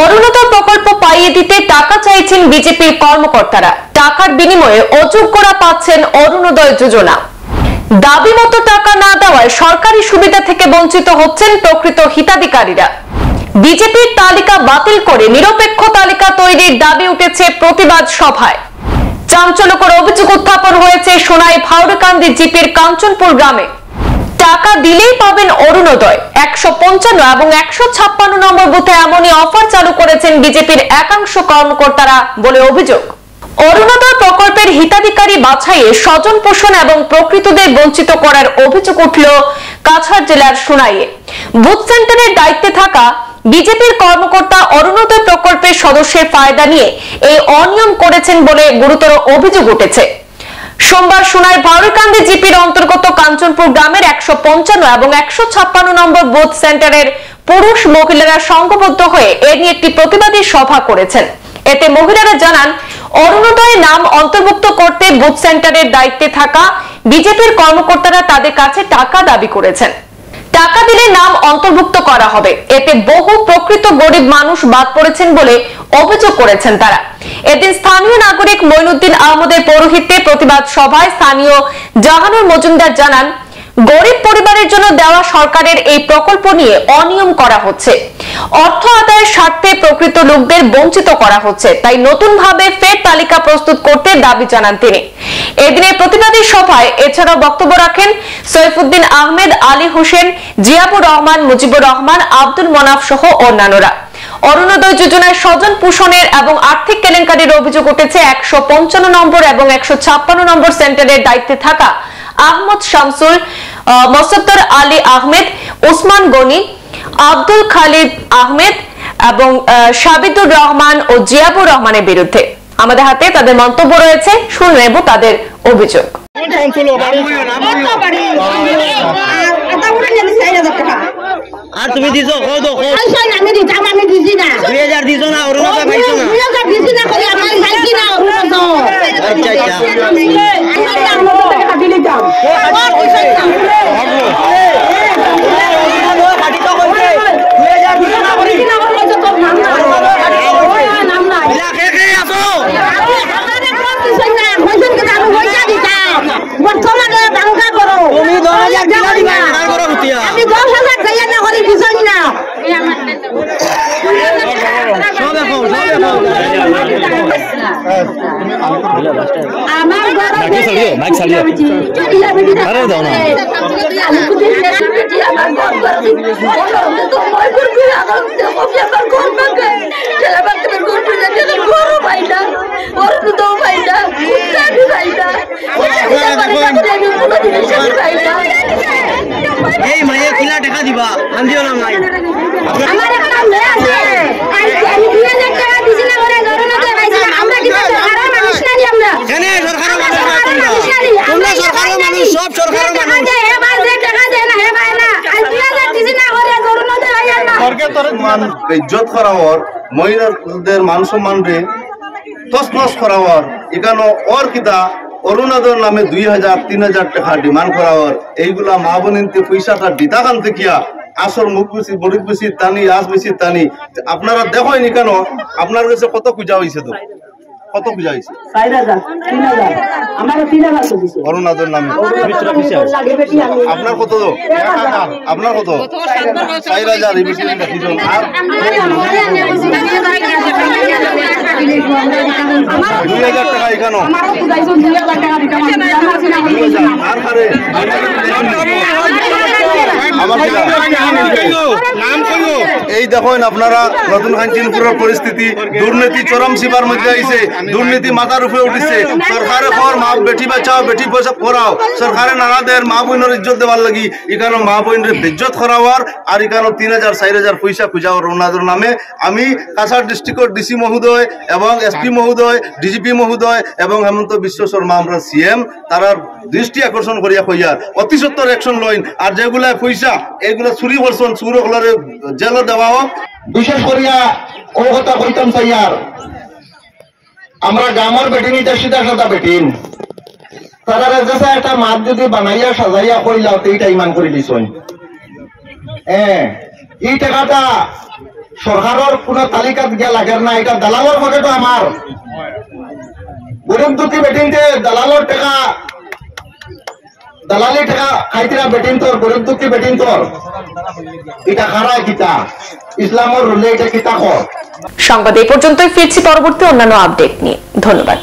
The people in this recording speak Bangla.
অরুণোদয় প্রকল্প পাইয়ে দিতে টাকা চাইছেন বিজেপির কর্মকর্তারা। টাকার বিনিময়ে অযোগ্যরা পাচ্ছেন অরুণোদয় যোজনা। দাবি মতো টাকা না দেওয়ায় সরকারি সুবিধা থেকে বঞ্চিত হচ্ছেন প্রকৃত হিতাধিকারীরা। বিজেপির তালিকা বাতিল করে নিরপেক্ষ তালিকা তৈরির দাবি উঠেছে প্রতিবাদ সভায়। চাঞ্চল্যকর অভিযোগ উত্থাপন হয়েছে সোনাই ভাউরিকান্দি জিপির কাঞ্চনপুর গ্রামে। টাকা দিলেই পাবেন অরুণোদয়। 155 এবং 156 নম্বর বুথে এমনই অফার চালু করেছেন বিজেপির একাংশ কর্মকর্তারা বলে অভিযোগ। অরুণোদয় প্রকল্পের হিতাধিকারী বাছাইয়ে স্বজন পোষণ এবং প্রকৃতদের বঞ্চিত করার অভিযোগ উঠল কাছাড় জেলার সোনাইয়ে। বুথ সেন্টারের দায়িত্বে থাকা বিজেপির কর্মকর্তা অরুণোদয় প্রকল্পের সদস্যের ফায়দা নিয়ে এই অনিয়ম করেছেন বলে গুরুতর অভিযোগ উঠেছে। সোমবার সোনাই ভাউরিকান্দি জিপির অন্তর্গত কাঞ্চনপুর গ্রামের 155 এবং 156 নম্বর বুথ সেন্টারের পুরুষ মহিলারা সংঘবদ্ধ হয়ে এ নিয়ে একটি প্রতিবাদী সভা করেছেন। এতে মহিলারা জানান, অরুণোদয়ের নাম অন্তর্ভুক্ত করতে বুথ সেন্টারের দায়িত্বে থাকা বিজেপির কর্মকর্তারা তাদের কাছে টাকা দাবি করেছেন। টাকা দিলে নাম অন্তর্ভুক্ত করা হবে। এতে বহু প্রকৃত গরিব মানুষ বাদ পড়েছেন বলে অভিযোগ করেছেন তারা। এদিন স্থানীয় নাগরিক মঈনুদ্দিন আহমদের পৌরোহিত্যে প্রতিবাদ সভায় স্থানীয় জাহানুর মজুমদার জানান, গরিব পরিবারের জন্য দেওয়া সরকারের এই প্রকল্প নিয়ে অনিয়ম করা হচ্ছে। অর্থ আদায়ের স্বার্থে প্রকৃত লোকদের বঞ্চিত করা হচ্ছে। তাই নতুন ভাবে ফের তালিকা প্রস্তুত করতে দাবি জানান তিনি। এদিনের প্রতিবাদী সভায় এছাড়াও বক্তব্য রাখেন সৈফুদ্দিন আহমেদ, আলী হোসেন, জিয়াবুর রহমান, মুজিবুর রহমান, আব্দুল মনাফ সহ অন্যান্যরা। অরুণোদয় যোজনায় স্বজন পোষণের এবং আর্থিক কেলেঙ্কারির অভিযোগ উঠেছে 155 নম্বর এবং 156 নম্বর সেন্টারের দায়িত্বে থাকা আহমদ শামসুল, মোসাদ্দেক আলী আহমেদ, ওসমান গনি, আব্দুল খালিদ আহমেদ এবং সাবিদুর রহমান ও জিয়াবুর রহমানের বিরুদ্ধে। আমাদের হাতে তাদের মন্তব্য রয়েছে, শুনে নেব তাদের অভিযোগ। আর তুমি দিছো কই দো কই আমি দিতাম, আমি দিছি না 2000 দিছো না অরুণোদয় পাইছো না 2000 দিছি না কই আমার পাইছি না অরুণোদয়। আচ্ছা আচ্ছা আমি টাকা দিলি দাও আর কইছে না কাটি তো কইছে 2000 দিছো না করি না কইছো তোর নাম না নাম না ইলা কে কে আছো আমারে কোন দিছ না কইছেন কে আমি পয়সা দিতাম বর্তমানে বাংলা করো তুমি 2000 দিলা দিবা আর করো হুতিয়া আমি 10000 দেয়া না করি দিছনি না এই আমার আমার বাকি চালিয়ে মাইক চালিয়ে আরে দাও না আমার ঘর তো মই করবি আমার আমার ঘর ভাঙে চলা বাচ্চা ঘর পড়ে যাচ্ছে ঘর পাইনা ঘর তো পাইনা কুত্তানি পাইনা এই মায়ে কিলা টাকা দিবা আনদিও না মাই আমার একটা মেয়ে আছে আমি 2000 টাকা দিছি না করে অরুণোদয় পাইছি আমরা কি সরকারের মানুষ না আমরা কেনে সরকারের মানুষ না তোমরা সরকারের মানুষ সব সরকারের মানুষ এবার যে টাকা দেয় না হে ভাই না 2000 দিছি না করে অরুণোদয় আইয়া না সরকার তোর মান ইজ্জত করাওয়ার মহিলাদের মান সম্মান রে তছনছ করাওয়ার এখানে ওর কিতা অরুণোদয়ের নামে 2000 3000 টাকা ডিমান্ড করাওয়ার এইগুলা মা বোনকে পয়সাটা দিতা কান থেকে আসর মুখ বেশি বড়ি বেশি টানি আজ বেশি টানি আপনারা দেখেনি কেন আপনার কাছে কত পূজা হয়েছে তো কত পূজা হয়েছে 4000 3000 আমার 3000 তো দিছে অরুণোদয়ের নামে আপনার কত আপনার কত 4000 এই বেশি দেখিছো আর 2000 টাকা এখানে আমারও পূজাইছো 2000 টাকা দিতে আর আরে এই দেখেন আপনারা নতুন কাঞ্চনপুরের পরিস্থিতি, দুর্নীতি চরম সীমার মধ্যে আইছে, দুর্নীতি মাথার উপরে উঠেছে। সরকারে খবর মা বেটি বাঁচাও বেটি পয়সা করাও, সরকারে নানাদের মা বোনের ইজ্জত দেওয়ার লাগি এখানে মা বোনের বেজ্জত করাওয়ার আর এখানে 3000 4000 পয়সা খুঁজাওয়ার ওনাদের নামে আমি কাছাড় ডিস্ট্রিক্টের ডিসি মহোদয় এবং এসপি মহোদয়, ডিজিপি মহোদয় এবং হেমন্ত বিশ্ব শর্মা আমরা সিএম তারা দৃষ্টি আকর্ষণ করিয়া কইয়ার অতি সত্তর অ্যাকশন লইন আর যেগুলা পয়সা এগুলা চুরি করছেন চুর হলারে জেলে দেওয়া হোক। বিশেষ করিয়া ও কথা কইতাম চাইয়ার আমরা গ্রামের বেটিনি সিধা সাদা বেটিন তারা রেজেসা একটা মাছ যদি বানাইয়া সাজাইয়া কইলাও এইটা ইমান করে দিছই এই টাকাটা সরকারের কোন তালিকাত গিয়া লাগে না, এটা দালালের পকেটও আমার। গরিব দুঃখী বেটিনতে দালালের টাকা, দালালি টাকা খাইতিরা বেটিন তোর, গরিব দুঃখী বেটিন তোর, এটা খারায় কিতা ইসলামের রুলে এটা কিতা কর। সংবাদ এই পর্যন্তই, ফিরছি পরবর্তী অন্যান্য আপডেট নিয়ে। ধন্যবাদ।